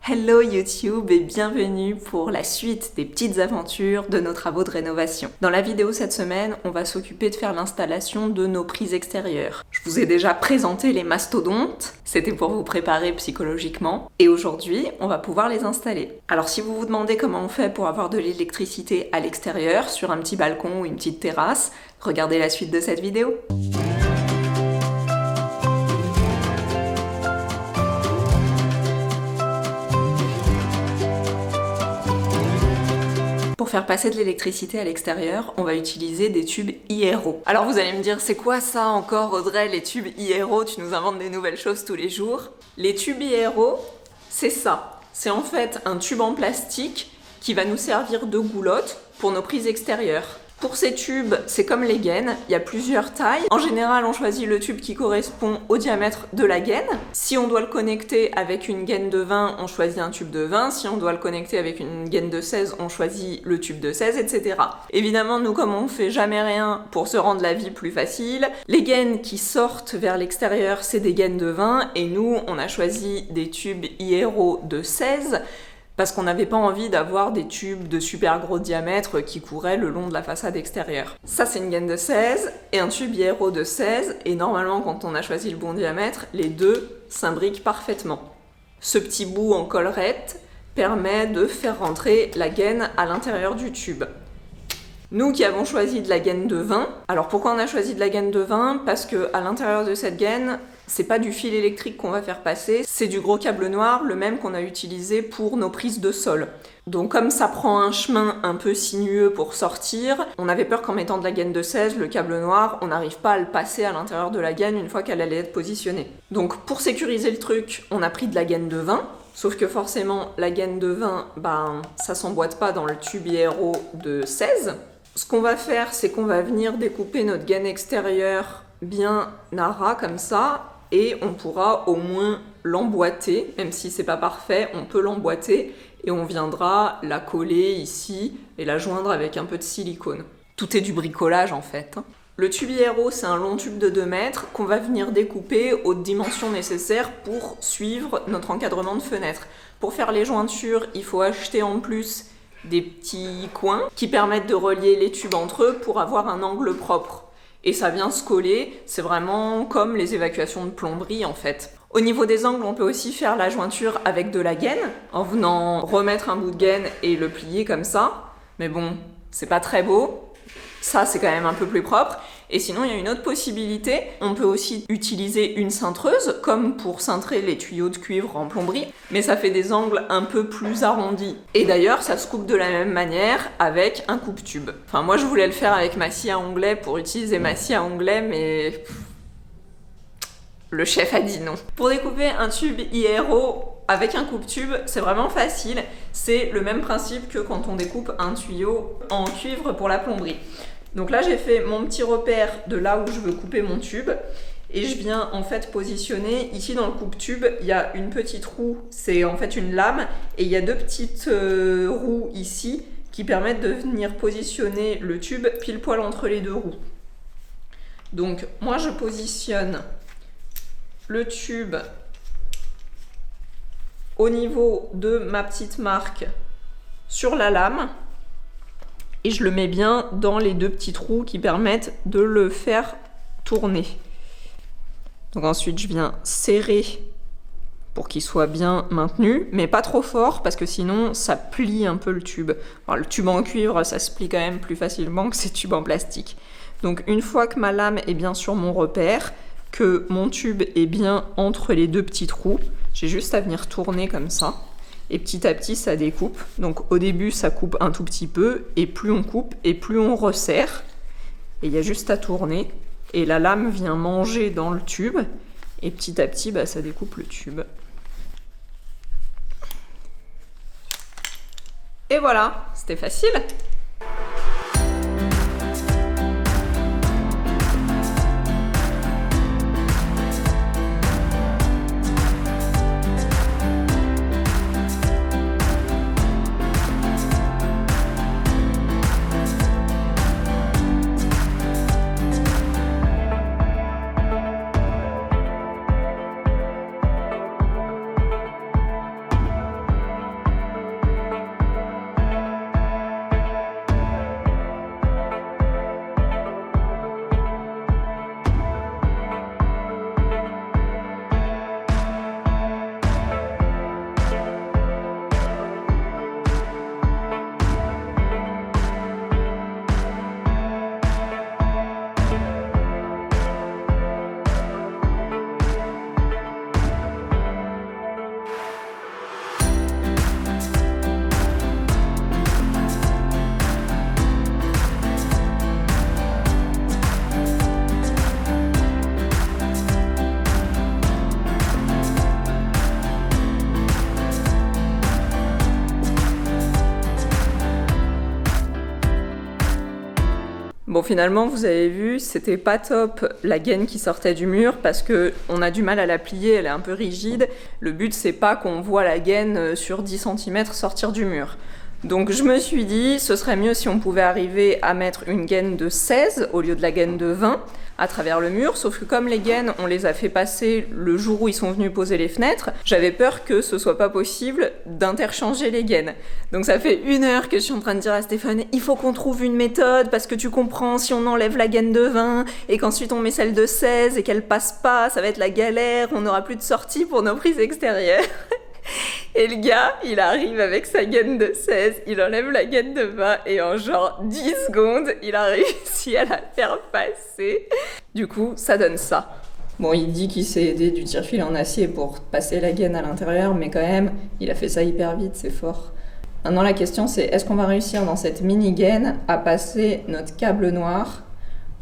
Hello YouTube et bienvenue pour la suite des petites aventures de nos travaux de rénovation. Dans la vidéo cette semaine, on va s'occuper de faire l'installation de nos prises extérieures. Je vous ai déjà présenté les mastodontes, c'était pour vous préparer psychologiquement, et aujourd'hui, on va pouvoir les installer. Alors si vous vous demandez comment on fait pour avoir de l'électricité à l'extérieur, sur un petit balcon ou une petite terrasse, regardez la suite de cette vidéo. Pour faire passer de l'électricité à l'extérieur, on va utiliser des tubes IRO. Alors vous allez me dire, c'est quoi ça encore Audrey, les tubes IRO? Tu nous inventes des nouvelles choses tous les jours. Les tubes IRO, c'est ça. C'est en fait un tube en plastique qui va nous servir de goulotte pour nos prises extérieures. Pour ces tubes, c'est comme les gaines, il y a plusieurs tailles. En général, on choisit le tube qui correspond au diamètre de la gaine. Si on doit le connecter avec une gaine de 20, on choisit un tube de 20. Si on doit le connecter avec une gaine de 16, on choisit le tube de 16, etc. Évidemment, nous, comme on fait jamais rien pour se rendre la vie plus facile, les gaines qui sortent vers l'extérieur, c'est des gaines de 20. Et nous, on a choisi des tubes IRO de 16. Parce qu'on n'avait pas envie d'avoir des tubes de super gros diamètre qui couraient le long de la façade extérieure. Ça, c'est une gaine de 16 et un tube IRO de 16, et normalement, quand on a choisi le bon diamètre, les deux s'imbriquent parfaitement. Ce petit bout en collerette permet de faire rentrer la gaine à l'intérieur du tube. Nous qui avons choisi de la gaine de 20, alors pourquoi on a choisi de la gaine de 20? Parce que à l'intérieur de cette gaine, c'est pas du fil électrique qu'on va faire passer, c'est du gros câble noir, le même qu'on a utilisé pour nos prises de sol. Donc comme ça prend un chemin un peu sinueux pour sortir, on avait peur qu'en mettant de la gaine de 16, le câble noir, on n'arrive pas à le passer à l'intérieur de la gaine une fois qu'elle allait être positionnée. Donc pour sécuriser le truc, on a pris de la gaine de 20, sauf que forcément la gaine de 20, ça s'emboîte pas dans le tube IRO de 16. Ce qu'on va faire, c'est qu'on va venir découper notre gaine extérieure bien à ras comme ça, et on pourra au moins l'emboîter, même si c'est pas parfait, on peut l'emboîter, et on viendra la coller ici et la joindre avec un peu de silicone. Tout est du bricolage en fait. Le tube IRO, c'est un long tube de 2 mètres qu'on va venir découper aux dimensions nécessaires pour suivre notre encadrement de fenêtre. Pour faire les jointures, il faut acheter en plus des petits coins qui permettent de relier les tubes entre eux pour avoir un angle propre. Et ça vient se coller, c'est vraiment comme les évacuations de plomberie en fait. Au niveau des angles, on peut aussi faire la jointure avec de la gaine, en venant remettre un bout de gaine et le plier comme ça. Mais bon, c'est pas très beau. Ça, c'est quand même un peu plus propre. Et sinon, il y a une autre possibilité. On peut aussi utiliser une cintreuse, comme pour cintrer les tuyaux de cuivre en plomberie, mais ça fait des angles un peu plus arrondis. Et d'ailleurs, ça se coupe de la même manière avec un coupe-tube. Enfin, moi, je voulais le faire avec ma scie à onglet pour utiliser ma scie à onglet, mais le chef a dit non. Pour découper un tube IRO avec un coupe-tube, c'est vraiment facile. C'est le même principe que quand on découpe un tuyau en cuivre pour la plomberie. Donc là, j'ai fait mon petit repère de là où je veux couper mon tube, et je viens en fait positionner ici dans le coupe-tube. Il y a une petite roue, c'est en fait une lame, et il y a 2 petites roues ici qui permettent de venir positionner le tube pile poil entre les 2 roues. Donc moi, je positionne le tube au niveau de ma petite marque sur la lame, et je le mets bien dans les 2 petits trous qui permettent de le faire tourner. Donc ensuite, je viens serrer pour qu'il soit bien maintenu, mais pas trop fort, parce que sinon, ça plie un peu le tube. Alors, le tube en cuivre, ça se plie quand même plus facilement que ces tubes en plastique. Donc une fois que ma lame est bien sur mon repère, que mon tube est bien entre les 2 petits trous, j'ai juste à venir tourner comme ça. Et petit à petit, ça découpe. Donc au début, ça coupe un tout petit peu, et plus on coupe, et plus on resserre. Et il y a juste à tourner, et la lame vient manger dans le tube, et petit à petit, ça découpe le tube. Et voilà, c'était facile. Bon, finalement, vous avez vu, c'était pas top la gaine qui sortait du mur parce que on a du mal à la plier, elle est un peu rigide. Le but, c'est pas qu'on voit la gaine sur 10 cm sortir du mur. Donc je me suis dit, ce serait mieux si on pouvait arriver à mettre une gaine de 16 au lieu de la gaine de 20 à travers le mur, sauf que comme les gaines, on les a fait passer le jour où ils sont venus poser les fenêtres, j'avais peur que ce soit pas possible d'interchanger les gaines. Donc ça fait 1 heure que je suis en train de dire à Stéphane, il faut qu'on trouve une méthode, parce que tu comprends, si on enlève la gaine de 20 et qu'ensuite on met celle de 16 et qu'elle passe pas, ça va être la galère, on n'aura plus de sortie pour nos prises extérieures. Et le gars, il arrive avec sa gaine de 16, il enlève la gaine de 20 et en genre 10 secondes, il a réussi à la faire passer. Du coup, ça donne ça. Bon, il dit qu'il s'est aidé du tire-fil en acier pour passer la gaine à l'intérieur, mais quand même, il a fait ça hyper vite, c'est fort. Maintenant, la question c'est, est-ce qu'on va réussir dans cette mini-gaine à passer notre câble noir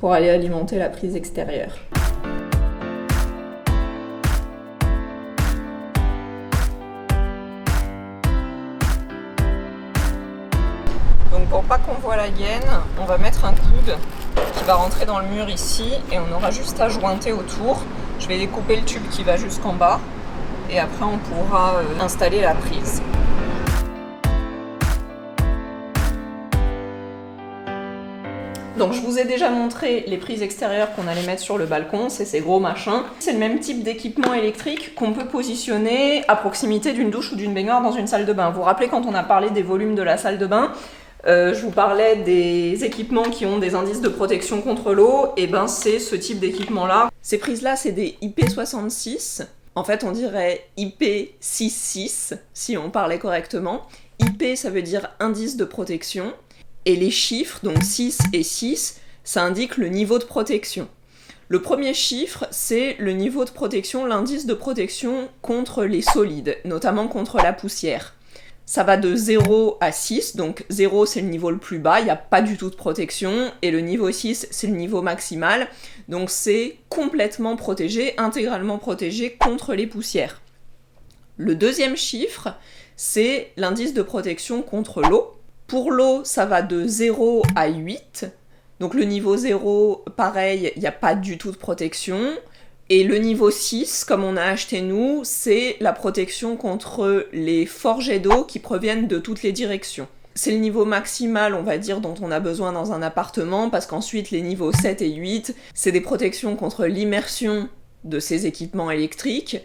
pour aller alimenter la prise extérieure ? Donc pour pas qu'on voit la gaine, on va mettre un coude qui va rentrer dans le mur ici et on aura juste à jointer autour. Je vais découper le tube qui va jusqu'en bas et après on pourra installer la prise. Donc je vous ai déjà montré les prises extérieures qu'on allait mettre sur le balcon, c'est ces gros machins. C'est le même type d'équipement électrique qu'on peut positionner à proximité d'une douche ou d'une baignoire dans une salle de bain. Vous vous rappelez quand on a parlé des volumes de la salle de bain, je vous parlais des équipements qui ont des indices de protection contre l'eau, et ben c'est ce type d'équipement-là. Ces prises-là, c'est des IP66. En fait, on dirait IP66 si on parlait correctement. IP, ça veut dire indice de protection. Et les chiffres, donc 6 et 6, ça indique le niveau de protection. Le premier chiffre, c'est le niveau de protection, l'indice de protection contre les solides, notamment contre la poussière. Ça va de 0 à 6, donc 0 c'est le niveau le plus bas, il n'y a pas du tout de protection, et le niveau 6 c'est le niveau maximal, donc c'est complètement protégé, intégralement protégé contre les poussières. Le deuxième chiffre, c'est l'indice de protection contre l'eau. Pour l'eau, ça va de 0 à 8, donc le niveau 0, pareil, il n'y a pas du tout de protection. Et le niveau 6, comme on a acheté nous, c'est la protection contre les forts jets d'eau qui proviennent de toutes les directions. C'est le niveau maximal, on va dire, dont on a besoin dans un appartement, parce qu'ensuite les niveaux 7 et 8, c'est des protections contre l'immersion de ces équipements électriques.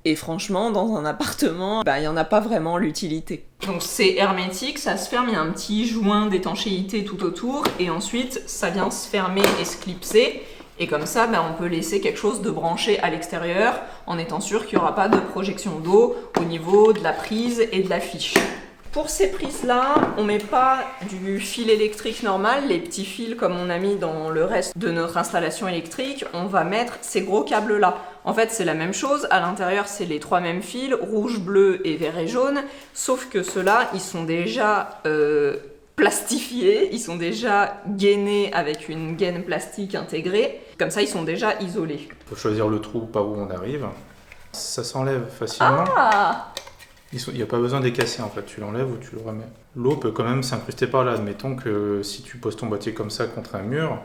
Et franchement, dans un appartement, il n'y en a pas vraiment l'utilité. Donc c'est hermétique, ça se ferme, il y a un petit joint d'étanchéité tout autour, et ensuite ça vient se fermer et se clipser. Et comme ça, on peut laisser quelque chose de branché à l'extérieur en étant sûr qu'il n'y aura pas de projection d'eau au niveau de la prise et de la fiche. Pour ces prises-là, on ne met pas du fil électrique normal, les petits fils comme on a mis dans le reste de notre installation électrique, on va mettre ces gros câbles-là. En fait, c'est la même chose, à l'intérieur, c'est les 3 mêmes fils, rouge, bleu et vert et jaune, sauf que ceux-là, ils sont déjà plastifiés, ils sont déjà gainés avec une gaine plastique intégrée, comme ça ils sont déjà isolés. Il faut choisir le trou par où on arrive, ça s'enlève facilement. Ah, Il n'y a pas besoin de les casser en fait, tu l'enlèves ou tu le remets. L'eau peut quand même s'incruster par là, admettons que si tu poses ton boîtier comme ça contre un mur,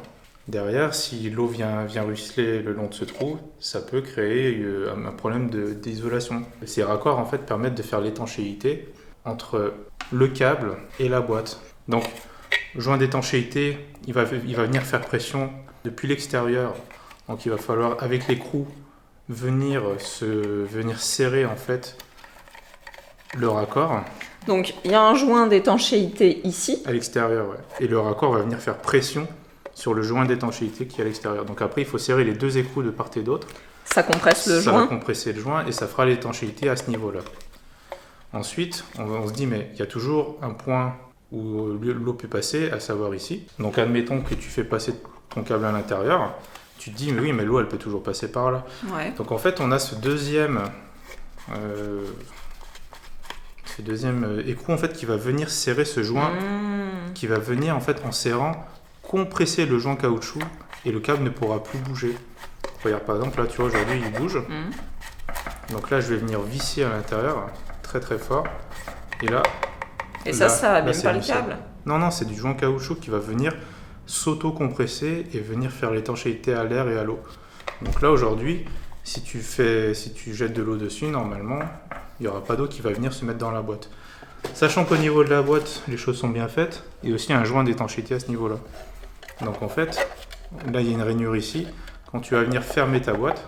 derrière si l'eau vient ruisseler le long de ce trou, ça peut créer un problème d'isolation. Ces raccords en fait permettent de faire l'étanchéité entre le câble et la boîte. Donc, joint d'étanchéité, il va venir faire pression depuis l'extérieur. Donc, il va falloir, avec l'écrou, venir serrer en fait le raccord. donc il y a un joint d'étanchéité ici. À l'extérieur, ouais. Et le raccord va venir faire pression sur le joint d'étanchéité qui est à l'extérieur. Donc après, il faut serrer les 2 écrous de part et d'autre. Ça compresse le joint. Ça va compresser le joint et ça fera l'étanchéité à ce niveau-là. Ensuite, on se dit, mais il y a toujours un point où l'eau peut passer, à savoir ici. Donc admettons que tu fais passer ton câble à l'intérieur, tu te dis mais oui mais l'eau elle peut toujours passer par là. Ouais. Donc en fait on a ce deuxième écrou en fait qui va venir serrer ce joint, qui va venir en fait en serrant compresser le joint caoutchouc et le câble ne pourra plus bouger. Regarde par exemple là tu vois aujourd'hui il bouge. Donc là je vais venir visser à l'intérieur très très fort et là. Et ça abîme pas le câble? Non, c'est du joint caoutchouc qui va venir s'auto-compresser et venir faire l'étanchéité à l'air et à l'eau. Donc là aujourd'hui, si tu jettes de l'eau dessus, normalement, il n'y aura pas d'eau qui va venir se mettre dans la boîte. Sachant qu'au niveau de la boîte, les choses sont bien faites, et aussi un joint d'étanchéité à ce niveau-là. Donc en fait, là il y a une rainure ici. Quand tu vas venir fermer ta boîte,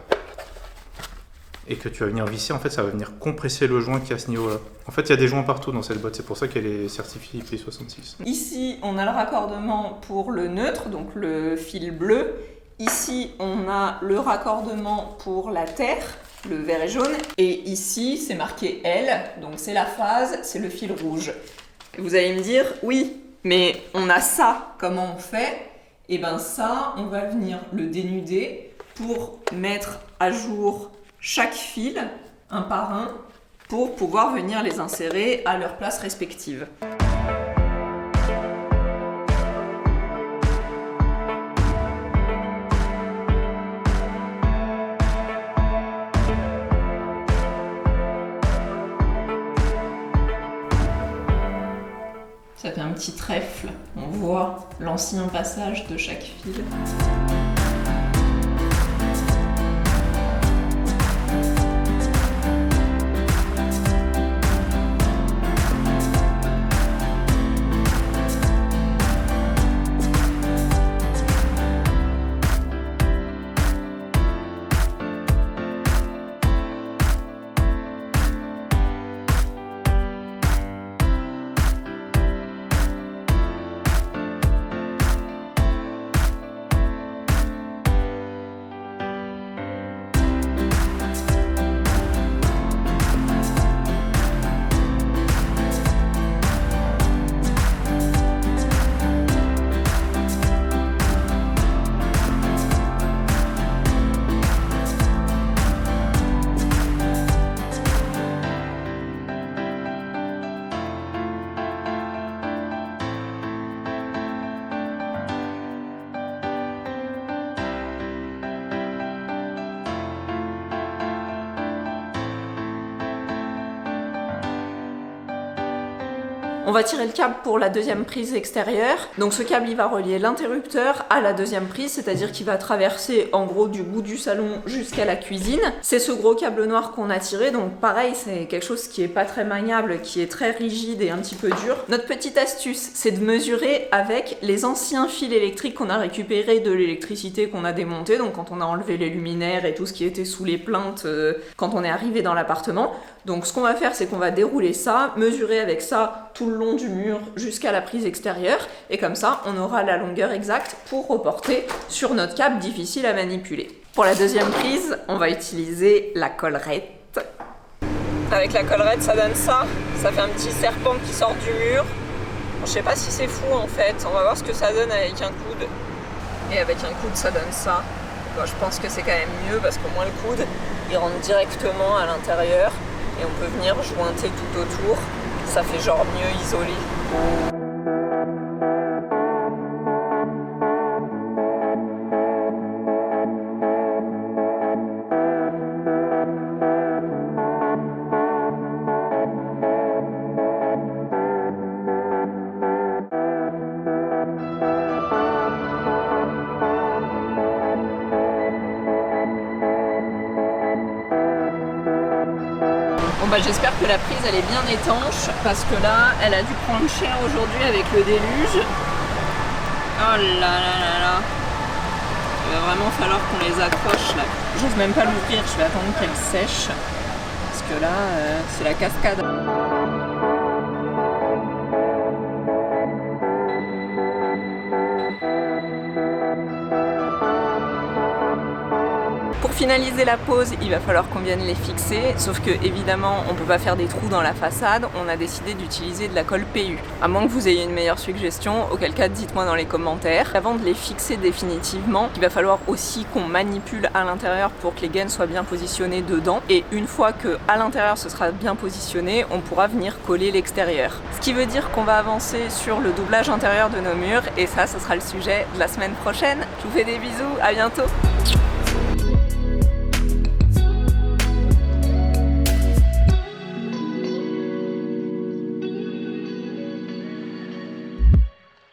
et que tu vas venir visser, en fait ça va venir compresser le joint qui est à ce niveau-là. En fait il y a des joints partout dans cette boîte, c'est pour ça qu'elle est certifiée IP66. Ici on a le raccordement pour le neutre, donc le fil bleu. Ici on a le raccordement pour la terre, le vert et jaune. Et ici c'est marqué L, donc c'est la phase, c'est le fil rouge. Et vous allez me dire, oui, mais on a ça, comment on fait? Et bien ça, on va venir le dénuder pour mettre à jour chaque fil, un par un, pour pouvoir venir les insérer à leur place respective. Ça fait un petit trèfle, on voit l'ancien passage de chaque fil. On va tirer le câble pour la deuxième prise extérieure. Donc ce câble, il va relier l'interrupteur à la deuxième prise, c'est-à-dire qu'il va traverser en gros du bout du salon jusqu'à la cuisine. C'est ce gros câble noir qu'on a tiré, donc pareil, c'est quelque chose qui est pas très maniable, qui est très rigide et un petit peu dur. Notre petite astuce, c'est de mesurer avec les anciens fils électriques qu'on a récupérés de l'électricité qu'on a démonté, donc quand on a enlevé les luminaires et tout ce qui était sous les plaintes quand on est arrivé dans l'appartement. Donc ce qu'on va faire, c'est qu'on va dérouler ça, mesurer avec ça tout le long du mur jusqu'à la prise extérieure, et comme ça, on aura la longueur exacte pour reporter sur notre câble difficile à manipuler. Pour la deuxième prise, on va utiliser la collerette. Avec la collerette, ça donne ça. Ça fait un petit serpent qui sort du mur. Bon, je sais pas si c'est fou en fait. On va voir ce que ça donne avec un coude. Et avec un coude, ça donne ça. Bon, je pense que c'est quand même mieux parce qu'au moins le coude, il rentre directement à l'intérieur. Et on peut venir jointer tout autour, ça fait genre mieux isolé. Bon bah j'espère que la prise elle est bien étanche parce que là elle a dû prendre cher aujourd'hui avec le déluge. Oh là là là là. Il va vraiment falloir qu'on les accroche là. J'ose même pas l'ouvrir, je vais attendre qu'elle sèche. Parce que là c'est la cascade. Pour finaliser la pose, il va falloir qu'on vienne les fixer, sauf que évidemment on peut pas faire des trous dans la façade, on a décidé d'utiliser de la colle PU. À moins que vous ayez une meilleure suggestion, auquel cas dites-moi dans les commentaires. Avant de les fixer définitivement, il va falloir aussi qu'on manipule à l'intérieur pour que les gaines soient bien positionnées dedans, et une fois que à l'intérieur ce sera bien positionné, on pourra venir coller l'extérieur. Ce qui veut dire qu'on va avancer sur le doublage intérieur de nos murs, et ça ce sera le sujet de la semaine prochaine. Je vous fais des bisous, à bientôt.